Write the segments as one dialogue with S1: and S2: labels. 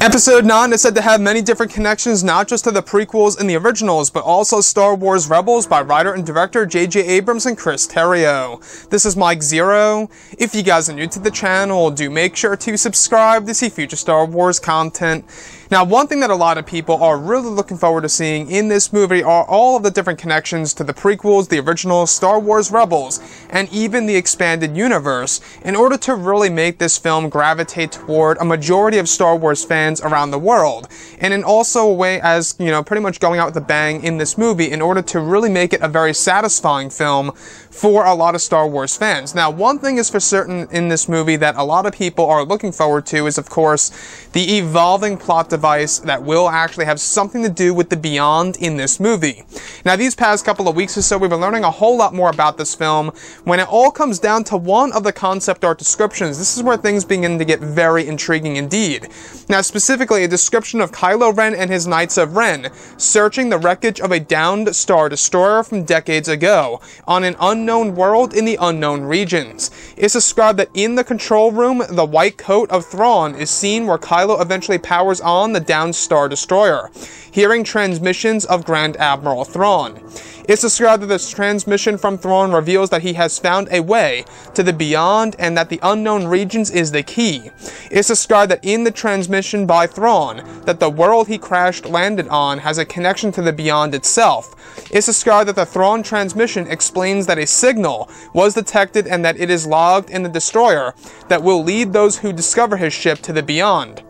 S1: Episode 9 is said to have many different connections, not just to the prequels and the originals, but also Star Wars Rebels by writer and director J.J. Abrams and Chris Terrio. This is Mike Zero. If you guys are new to the channel, do make sure to subscribe to see future Star Wars content. Now, one thing that a lot of people are really looking forward to seeing in this movie are all of the different connections to the prequels, the original Star Wars Rebels, and even the expanded universe, in order to really make this film gravitate toward a majority of Star Wars fans around the world. And in also a way as, pretty much going out with a bang in this movie in order to really make it a very satisfying film for a lot of Star Wars fans. Now, one thing is for certain in this movie that a lot of people are looking forward to is, of course, the evolving plot device that will actually have something to do with the beyond in this movie. Now, these past couple of weeks or so, we've been learning a whole lot more about this film. When it all comes down to one of the concept art descriptions, this is where things begin to get very intriguing indeed. Now, specifically, a description of Kylo Ren and his Knights of Ren searching the wreckage of a downed Star Destroyer from decades ago on an unknown world in the unknown regions. It's described that in the control room, the white coat of Thrawn is seen where Kylo eventually powers on the downed Star Destroyer, hearing transmissions of Grand Admiral Thrawn. It's described that this transmission from Thrawn reveals that he has found a way to the beyond and that the unknown regions is the key. It's described that in the transmission by Thrawn, that the world he crashed landed on has a connection to the beyond itself. It's described that the Thrawn transmission explains that a signal was detected and that it is logged in the destroyer that will lead those who discover his ship to the beyond.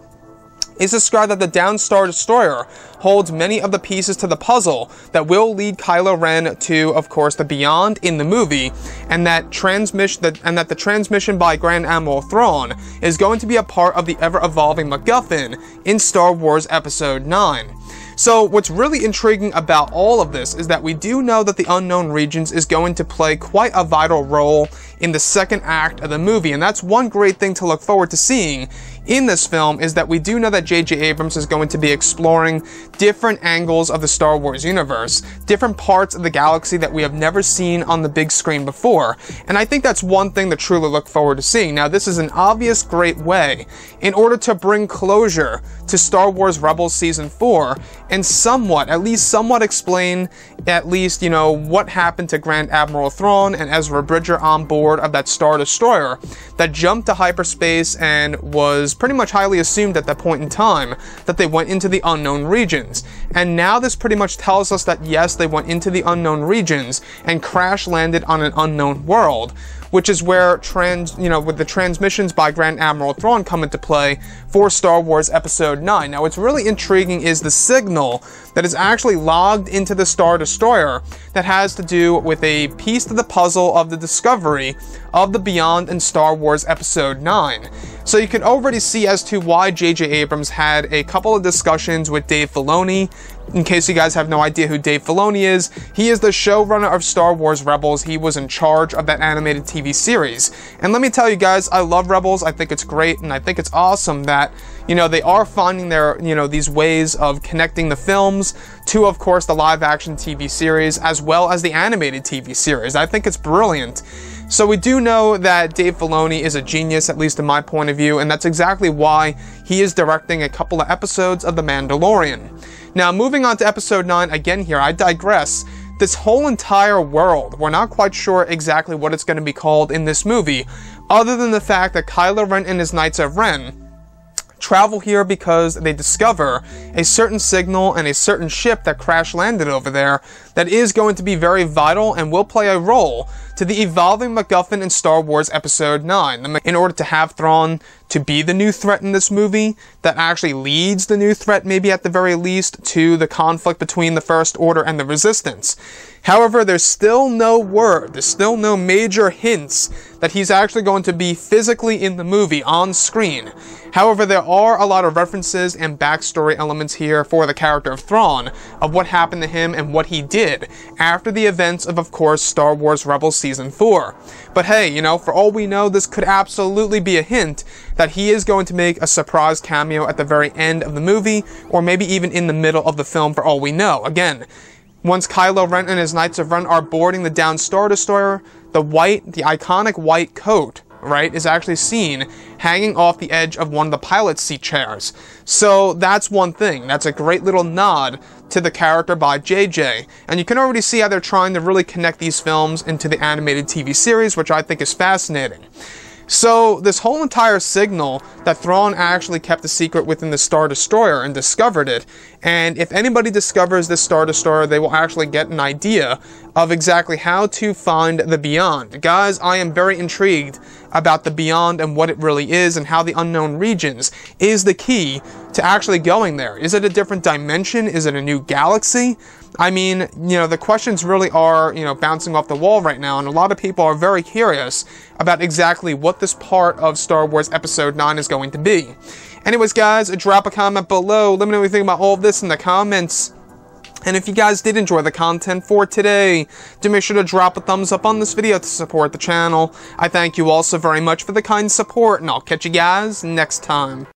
S1: It's described that the downed Star Destroyer holds many of the pieces to the puzzle that will lead Kylo Ren to, of course, the beyond in the movie, and that the transmission by Grand Admiral Thrawn is going to be a part of the ever-evolving MacGuffin in Star Wars Episode 9. So what's really intriguing about all of this is that we do know that the unknown regions is going to play quite a vital role in the second act of the movie, and that's one great thing to look forward to seeing in this film, is that we do know that J.J. Abrams is going to be exploring different angles of the Star Wars universe, different parts of the galaxy that we have never seen on the big screen before, and I think that's one thing to truly look forward to seeing. Now, this is an obvious great way in order to bring closure to Star Wars Rebels Season 4 and at least somewhat explain what happened to Grand Admiral Thrawn and Ezra Bridger on board of that Star Destroyer that jumped to hyperspace and was pretty much highly assumed at that point in time that they went into the unknown regions. And now this pretty much tells us that yes, they went into the unknown regions and crash landed on an unknown world, which is where with the transmissions by Grand Admiral Thrawn come into play for Star Wars Episode 9. Now, what's really intriguing is the signal that is actually logged into the Star Destroyer that has to do with a piece to the puzzle of the discovery of the beyond in Star Wars Episode 9. So you can already see as to why J.J. Abrams had a couple of discussions with Dave Filoni. In case you guys have no idea who Dave Filoni is, he is the showrunner of Star Wars Rebels. He was in charge of that animated TV series. And let me tell you guys, I love Rebels. I think it's great, and I think it's awesome that, they are finding their, these ways of connecting the films to, of course, the live-action TV series, as well as the animated TV series. I think it's brilliant. So we do know that Dave Filoni is a genius, at least in my point of view, and that's exactly why he is directing a couple of episodes of The Mandalorian. Now, moving on to Episode 9, again here, I digress. This whole entire world, we're not quite sure exactly what it's going to be called in this movie, other than the fact that Kylo Ren and his Knights of Ren travel here because they discover a certain signal and a certain ship that crash landed over there that is going to be very vital and will play a role to the evolving MacGuffin in Star Wars Episode 9. In order to have Thrawn to be the new threat in this movie, that actually leads the new threat, maybe at the very least, to the conflict between the First Order and the Resistance. However, there's still no word, there's still no major hints that he's actually going to be physically in the movie, on screen. However, there are a lot of references and backstory elements here for the character of Thrawn, of what happened to him and what he did after the events of course, Star Wars Rebels Season 4. But hey, for all we know, this could absolutely be a hint that he is going to make a surprise cameo at the very end of the movie, or maybe even in the middle of the film for all we know. Again, once Kylo Ren and his Knights of Ren are boarding the downed Star Destroyer, the iconic white coat right, is actually seen hanging off the edge of one of the pilot's seat chairs. So that's one thing. That's a great little nod to the character by JJ. And you can already see how they're trying to really connect these films into the animated TV series, which I think is fascinating. So this whole entire signal that Thrawn actually kept a secret within the Star Destroyer and discovered it, and if anybody discovers this Star Destroyer, they will actually get an idea of exactly how to find the Beyond. Guys, I am very intrigued about the Beyond and what it really is, and how the unknown regions is the key to actually going there. Is it a different dimension? Is it a new galaxy? I mean, you know, the questions really are, you know, bouncing off the wall right now, and a lot of people are very curious about exactly what this part of Star Wars Episode 9 is going to be. Anyways, guys, drop a comment below. Let me know what you think about all of this in the comments. And if you guys did enjoy the content for today, do make sure to drop a thumbs up on this video to support the channel. I thank you all so very much for the kind support, and I'll catch you guys next time.